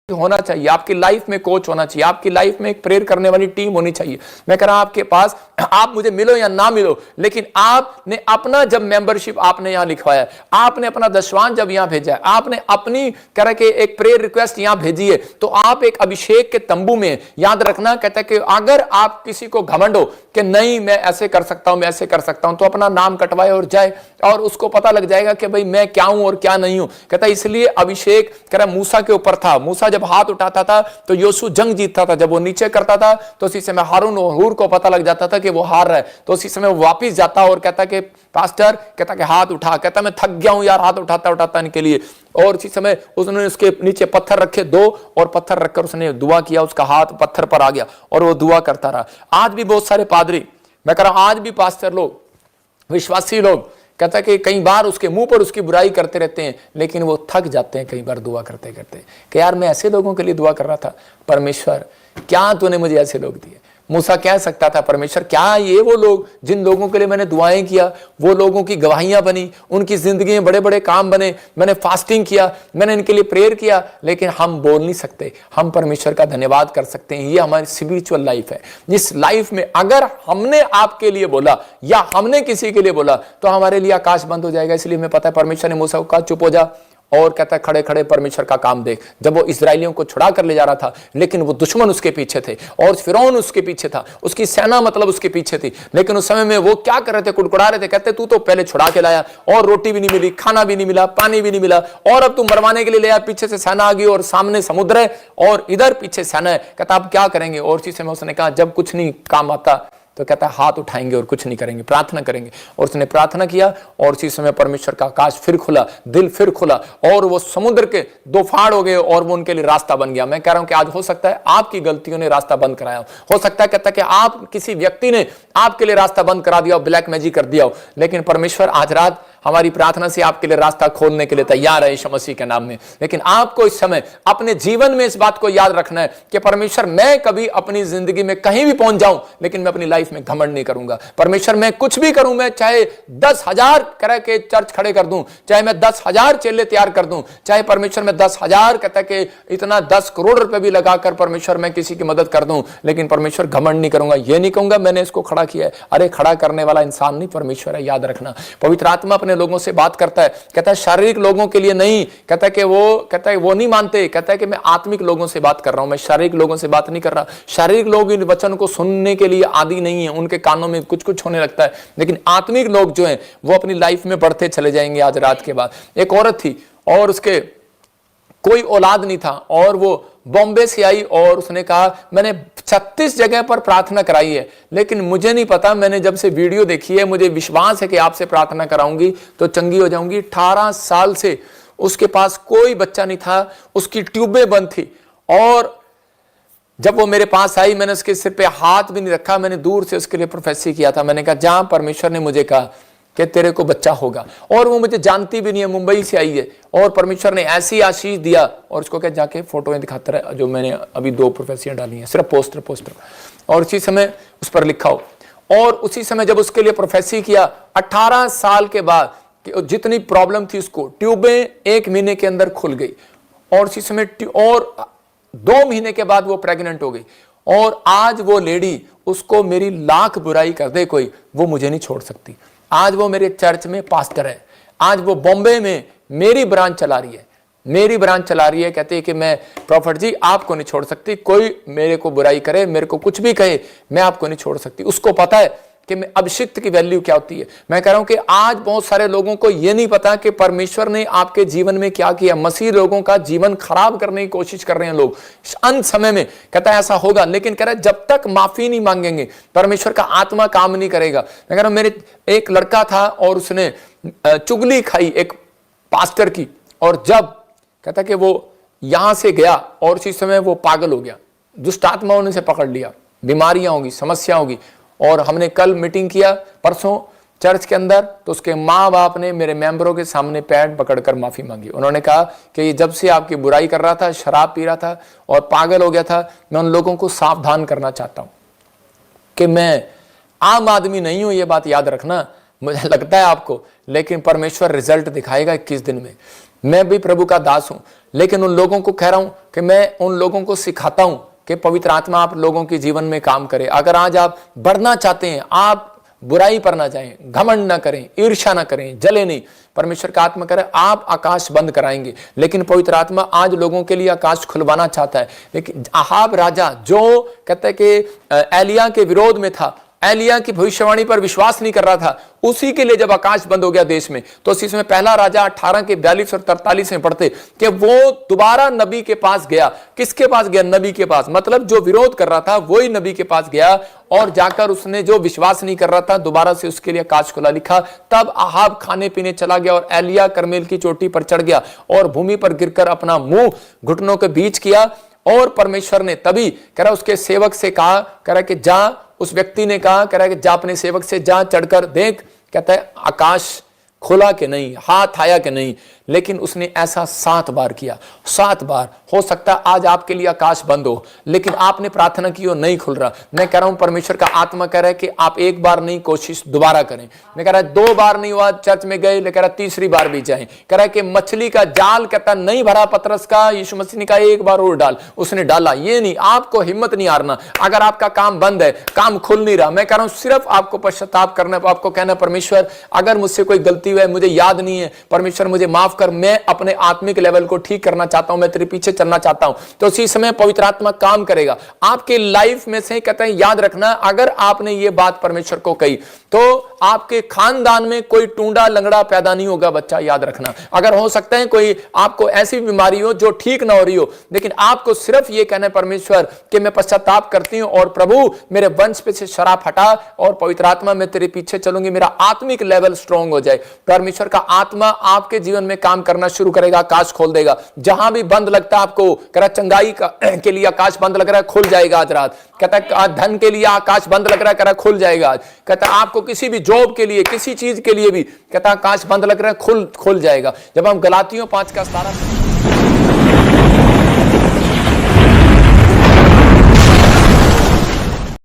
होना चाहिए, आपकी लाइफ में कोच होना चाहिए, आपकी लाइफ में एक प्रेयर करने वाली टीम होनी चाहिए। मैं कह रहा हूं आपके पास, आप मुझे मिलो या ना मिलो, लेकिन आपने अपना जब मेंबरशिप आपने यहां लिखवाया, आपने अपना दशवान जब यहां भेजा है, आपने अपनी कह के एक प्रेयर रिक्वेस्ट यहां भेजी है, तो आप एक अभिषेक के तंबू में, याद रखना कहता है कि अगर आप किसी को घमंड हो कि नहीं मैं ऐसे कर सकता हूं, मैं ऐसे कर सकता हूं, तो अपना नाम कटवाए और जाए, और उसको पता लग जाएगा कि भाई मैं क्या हूं और क्या नहीं हूं। कहता इसलिए अभिषेक कह रहा मूसा के ऊपर था, मूसा जब हाथ उठाता था तो योशु जंग जीतता था, जब वो नीचे करता था तो उसी समय हारून और हूर को पता लग जाता था कि वो हार रहा है, तो उसी समय वो वापिस जाता और कहता कि पास्टर, कहता कि हाथ उठा, कहता मैं थक गया हूं यार हाथ उठाता उठाता इनके लिए, और उसी समय उसने उसके नीचे पत्थर रखे दो, और पत्थर रखकर उसने दुआ किया, उसका हाथ पत्थर पर आ गया और वो दुआ करता रहा। आज भी बहुत सारे पादरी, मैं कह रहा हूं आज भी पास्टर लोग, विश्वासी लोग, कहता है कि कई बार उसके मुंह पर उसकी बुराई करते रहते हैं, लेकिन वो थक जाते हैं कई बार दुआ करते करते कि यार मैं ऐसे लोगों के लिए दुआ कर रहा था, परमेश्वर क्या तूने मुझे ऐसे लोग दिए। मूसा कह सकता था परमेश्वर क्या ये वो लोग जिन लोगों के लिए मैंने दुआएं किया, वो लोगों की गवाहियां बनी, उनकी जिंदगी में बड़े बड़े काम बने, मैंने फास्टिंग किया, मैंने इनके लिए प्रेयर किया, लेकिन हम बोल नहीं सकते। हम परमेश्वर का धन्यवाद कर सकते हैं, ये हमारी स्पिरिचुअल लाइफ है। जिस लाइफ में अगर हमने आपके लिए बोला या हमने किसी के लिए बोला तो हमारे लिए आकाश बंद हो जाएगा। इसलिए हमें पता है परमेश्वर ने मूसा को कहा चुप हो जा, और कहता है खड़े खड़े परमेश्वर का काम देख। जब वो इजरायलियों को छुड़ा कर ले जा रहा था, लेकिन वो दुश्मन उसके पीछे थे और फिरौन उसके पीछे था, उसकी सेना मतलब उसके पीछे थी, लेकिन उस समय में वो क्या कर रहे थे, कुड़कुड़ा रहे थे, कहते तू तो पहले छुड़ा के लाया और रोटी भी नहीं मिली, खाना भी नहीं मिला, पानी भी नहीं मिला, और अब तू मरवाने के लिए ले आया, पीछे से सेना आ गई और सामने समुद्र है और इधर पीछे सेना है, कहता अब क्या करेंगे। और उसी समय उसने कहा जब कुछ नहीं काम आता तो कहता है हाथ उठाएंगे और कुछ नहीं करेंगे, प्रार्थना करेंगे। और उसने प्रार्थना किया और उसी समय परमेश्वर का आकाश फिर खुला, दिल फिर खुला, और वो समुद्र के दो फाड़ हो गए और वो उनके लिए रास्ता बन गया। मैं कह रहा हूं कि आज हो सकता है आपकी गलतियों ने रास्ता बंद कराया हो सकता है कहता है कि आप किसी व्यक्ति ने आपके लिए रास्ता बंद करा दिया हो, ब्लैक मैजिक कर दिया हो, लेकिन परमेश्वर आज रात हमारी प्रार्थना से आपके लिए रास्ता खोलने के लिए तैयार है यीशु मसीह के नाम में। लेकिन आपको इस समय अपने जीवन में इस बात को याद रखना है कि परमेश्वर मैं कभी अपनी जिंदगी में कहीं भी पहुंच जाऊं, लेकिन मैं अपनी लाइफ में घमंड नहीं करूंगा। परमेश्वर मैं कुछ भी करूं, मैं चाहे 10,000 करके के चर्च खड़े कर दूं, चाहे मैं 10,000 चेले तैयार कर दूं, चाहे परमेश्वर मैं 10,000 कहता है कि इतना 10 करोड़ रुपए भी लगाकर परमेश्वर मैं किसी की मदद कर दूं, लेकिन परमेश्वर घमंड नहीं करूंगा। ये नहीं कहूंगा मैंने इसको खड़ा किया है, अरे खड़ा करने वाला इंसान नहीं परमेश्वर है, याद रखना। पवित्र आत्मा अपने लोगों से बात करता है, कहता है शारीरिक लोगों के लिए नहीं, कहता है वो नहीं मानते, कहता है कि मैं आत्मिक लोगों से बात कर रहा हूं, मैं शारीरिक लोगों से बात नहीं कर रहा। शारीरिक लोग इन वचन को सुनने के लिए आदि नहीं है, उनके कानों में कुछ कुछ होने लगता है, लेकिन आत्मिक लोग जो हैं वो अपनी लाइफ में बढ़ते चले जाएंगे। आज रात के बाद एक औरत थी और उसके कोई औलाद नहीं था, और वो बॉम्बे से आई और उसने कहा मैंने 36 जगह पर प्रार्थना कराई है, लेकिन मुझे नहीं पता, मैंने जब से वीडियो देखी है मुझे विश्वास है कि आपसे प्रार्थना कराऊंगी तो चंगी हो जाऊंगी। 18 साल से उसके पास कोई बच्चा नहीं था, उसकी ट्यूबें बंद थी, और जब वो मेरे पास आई मैंने उसके सिर पे हाथ भी नहीं रखा, मैंने दूर से उसके लिए प्रोफेसी किया था। मैंने कहा जहां परमेश्वर ने मुझे कहा कि तेरे को बच्चा होगा, और वो मुझे जानती भी नहीं है, मुंबई से आई है, और परमेश्वर ने ऐसी आशीष दिया। और उसको क्या जाके फोटो दिखाता रहा, जो मैंने अभी 2 प्रोफेसियां डाली हैं, सिर्फ पोस्टर, और उसी समय उस पर लिखा हो। और उसी समय जब उसके लिए प्रोफेसी किया, 18 साल के बाद जितनी प्रॉब्लम थी उसको, ट्यूबें 1 महीने के अंदर खुल गई, और उसी समय और 2 महीने के बाद वो प्रेग्नेंट हो गई। और आज वो लेडी, उसको मेरी लाख बुराई कर दे कोई, वो मुझे नहीं छोड़ सकती। आज वो मेरे चर्च में पास्टर है, आज वो बॉम्बे में मेरी ब्रांच चला रही है, कहते हैं कि मैं प्रॉफिट जी आपको नहीं छोड़ सकती, कोई मेरे को बुराई करे, मेरे को कुछ भी कहे, मैं आपको नहीं छोड़ सकती। उसको पता है कि मैं अभिषिक्त की वैल्यू क्या होती है। मैं कह रहा हूं कि आज बहुत सारे लोगों को यह नहीं पता कि परमेश्वर ने आपके जीवन में क्या किया। मसीह लोगों का जीवन खराब करने की कोशिश कर रहे हैं लोग, अंत समय में कहता है ऐसा होगा, लेकिन कह रहा है जब तक माफी नहीं मांगेंगे परमेश्वर का आत्मा काम नहीं करेगा। मैं कह रहा हूं मेरे एक लड़का था और उसने चुगली खाई एक पास्टर की, और जब कहता कि वो यहां से गया और उसी समय वो पागल हो गया, दुष्ट आत्माओं ने उसे पकड़ लिया, बीमारियां होगी, समस्या होगी। और हमने कल मीटिंग किया परसों चर्च के अंदर, तो उसके माँ बाप ने मेरे मेंबरों के सामने पैर पकड़कर माफी मांगी। उन्होंने कहा कि ये जब से आपकी बुराई कर रहा था, शराब पी रहा था और पागल हो गया था, मैं उन लोगों को सावधान करना चाहता हूं कि मैं आम आदमी नहीं हूं, ये बात याद रखना। मुझे लगता है आपको, लेकिन परमेश्वर रिजल्ट दिखाएगा 21 दिन में। मैं भी प्रभु का दास हूं, लेकिन उन लोगों को कह रहा हूं कि मैं उन लोगों को सिखाता हूं कि पवित्र आत्मा आप लोगों के जीवन में काम करे। अगर आज आप बढ़ना चाहते हैं, आप बुराई पर ना जाएं, घमंड ना करें, ईर्ष्या ना करें, जले नहीं, परमेश्वर का आत्मा करे आप आकाश बंद कराएंगे। लेकिन पवित्र आत्मा आज लोगों के लिए आकाश खुलवाना चाहता है। लेकिन अहाब राजा जो कहते हैं कि एलिया के विरोध में था, एलिया की भविष्यवाणी पर विश्वास नहीं कर रहा था, उसी के लिए जब आकाश बंद हो गया देश में, तो इसमें पहला राजा 18 के 42 और 43 में पढ़ते कि वो दोबारा नबी के पास गया। किसके पास गया? नबी के पास। मतलब जो विरोध कर रहा था वही नबी के पास गया और जाकर उसने जो विश्वास नहीं कर रहा था दोबारा से उसके लिए आकाश खुला लिखा। तब अहाब खाने पीने चला गया और एलिया करमेल की चोटी पर चढ़ गया और भूमि पर गिरकर अपना मुंह घुटनों के बीच किया। और परमेश्वर ने तभी कह रहा उसके सेवक से कहा, कह रहा कि जा, उस व्यक्ति ने कहा, कह रहा कि जा अपने सेवक से जा, चढ़कर देख, कहता है आकाश खुला कि नहीं, हाथ आया कि नहीं। लेकिन उसने ऐसा 7 बार किया, 7 बार। हो सकता है आज आपके लिए आकाश बंद हो, लेकिन आपने प्रार्थना की और नहीं खुल रहा। मैं कह रहा हूं परमेश्वर का आत्मा कह रहा है कि आप एक बार नहीं, कोशिश दोबारा करें। मैं कह रहा है 2 बार नहीं हुआ, चर्च में गए, लेकिन 3री बार भी जाएं। कह रहा है कि मछली का जाल कहता नहीं भरा पतरस का, यीशु मसीह ने कहा एक बार और डाल, उसने डाला। ये नहीं, आपको हिम्मत नहीं हारना। अगर आपका काम बंद है, काम खुल नहीं रहा, मैं कह रहा हूं सिर्फ आपको पश्चाताप करना, आपको कहना परमेश्वर अगर मुझसे कोई गलती हुई है, मुझे याद नहीं है, परमेश्वर मुझे माफ कर, मैं अपने आत्मिक लेवल को ठीक करना चाहता हूं, मैं तेरे पीछे चलना चाहता हूं। तो उसी समय पवित्र आत्मा काम करेगा आपके लाइफ में से। कहते हैं याद रखना, अगर आपने ये बात परमेश्वर को कही तो आपके खानदान में कोई टूंडा लंगड़ा पैदा नहीं होगा। बच्चा याद रखना, अगर हो सकता है कोई आपको ऐसी बीमारी हो जो ठीक ना हो रही हो, लेकिन आपको सिर्फ ये कहना है परमेश्वर कि मैं पश्चाताप करती हूं और प्रभु मेरे वंश पे से शराब हटा और पवित्र आत्मा मैं तेरे पीछे चलूंगी, मेरा आत्मिक लेवल स्ट्रांग हो जाए। परमेश्वर का आत्मा आपके जीवन में काम करना शुरू करेगा, आकाश खोल देगा। जहां भी बंद लगता है आपको, कह चंगाई के लिए आकाश बंद लग रहा है, खुल जाएगा आज रात। कहता है धन के लिए आकाश बंद लग रहा है, कह रहा खुल जाएगा आज। कहता है आपको किसी भी जॉब के लिए, किसी चीज के लिए भी कहता है आकाश बंद लग रहा है, खुल जाएगा। जब हम गलातियों 5 का 17